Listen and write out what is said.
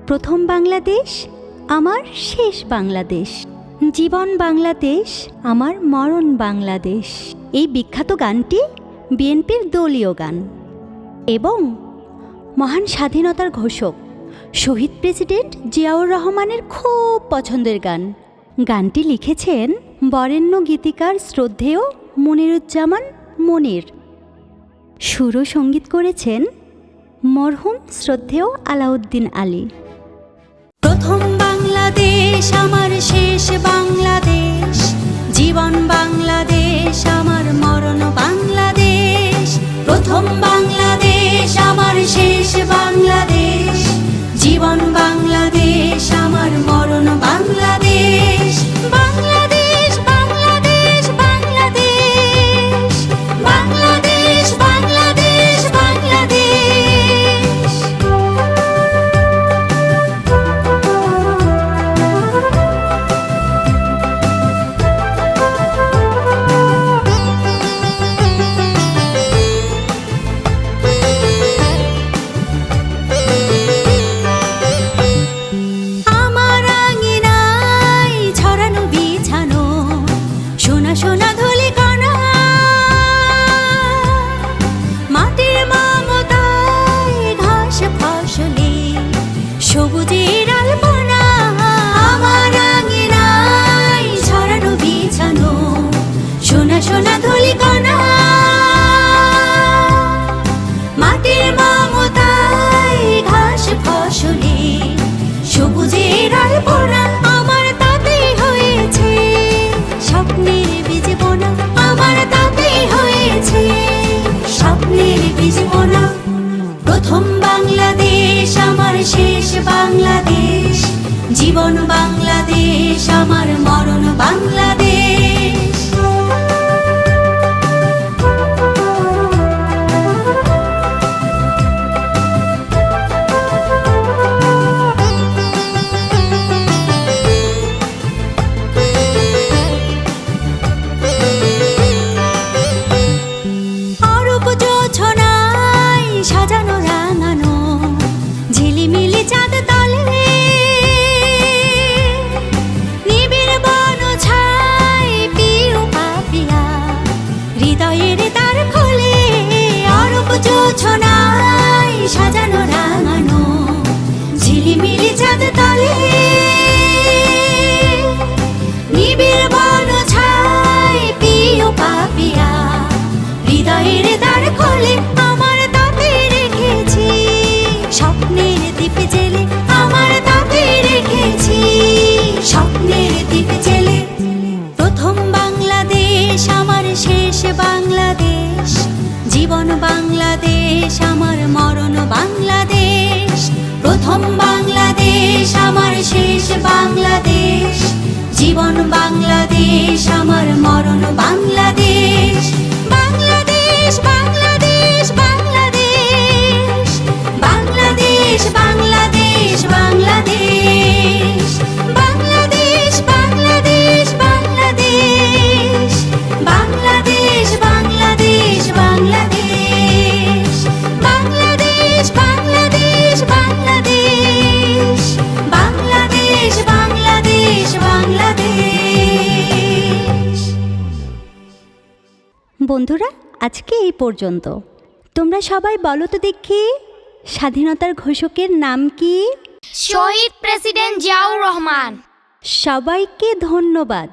প্রথম বাংলাদেশ আমার শেষ বাংলাদেশ, জীবন বাংলাদেশ আমার মরণ বাংলাদেশ। এই বিখ্যাত গানটি বিএনপির দলীয় গান এবং মহান স্বাধীনতার ঘোষক শহীদ প্রেসিডেন্ট জিয়াউর রহমানের খুব পছন্দের গান। গানটি লিখেছেন বরেণ্য গীতিকার শ্রদ্ধেয় মনিরুজ্জামান মনির। সুর ও সঙ্গীত করেছেন মরহুম শ্রদ্ধেয় আলাউদ্দিন আলী। প্রথম বাংলাদেশ আমার শেষ বাংলাদেশ, জীবন বাংলাদেশ আমার মরণ বাংলাদেশ। প্রথম বাংলাদেশ আমার শেষ বাংলাদেশ, জীবন বাংলাদেশ আমার মরণ বাংলাদেশ। বাংলাদেশ বাংলাদেশ বাংলাদেশ, বাংলাদেশ বাংলাদেশ বাংলাদেশ। আমার আঙিনায় ছড়ানো বিছানো সোনা সোনা ধুলি কণা, মাটির মমতায় ঘাস ফসলে সবুজের আলপনা। আমার আঙিনায় ছড়ানো বিছানো সোনা সোনা ধুলি কণা, মাটির মমতায় ঘাস ফসলে সবুজের আলপনা। আমার তাতেই হয়েছে স্বপ্নের বীজ বোনা, আমার তাতেই হয়েছে স্বপ্নের বীজ বোনা। প্রথম বাংলাদেশ আমার শেষ বাংলাদেশ, জীবন বাংলাদেশ আমার মরণ বাংলাদেশ। অরূপ জোছনায় সাজানো রাঙানো ঝিলিমিলি চাঁদ তলে, নিবিড় বন ছায় পিউ পাপিয়া হৃদয়ের তার খোলে। অরূপ জোছনায় সাজানো রাঙানো ঝিলিমিলি চাঁদ তলে, নিবিড় বন ছায় পিউ পাপিয়া হৃদয়ের দ্বার খোলে। আমার তাতে রেখেছি স্বপ্নের দ্বীপ জেলে, আমার তাতে রেখেছি স্বপ্নের দ্বীপ জেলে। প্রথম বাংলাদেশ আমার শেষ বাংলাদেশ, জীবন বাংলাদেশ আমার মরণ বাংলাদেশ। প্রথম বাংলাদেশ আমার শেষ বাংলাদেশ, জীবন বাংলাদেশ আমার মরণ বাংলাদেশ। বাংলাদেশ বাংলাদেশ বাংলাদেশ, বাংলাদেশ বাংলাদেশ বাংলাদেশ, বাংলাদেশ বাংলাদেশ বাংলাদেশ, বাংলাদেশ বাংলাদেশ বাংলাদেশ, বাংলাদেশ বাংলাদেশ বাংলাদেশ, বাংলাদেশ বাংলাদেশ বাংলাদেশ। বন্ধুরা, আজকে এই পর্যন্ত। তোমরা সবাই বলো তো দেখি, স্বাধীনতার ঘোষকের নাম কি? শহীদ প্রেসিডেন্ট জিয়াউর রহমান। সবাইকে ধন্যবাদ।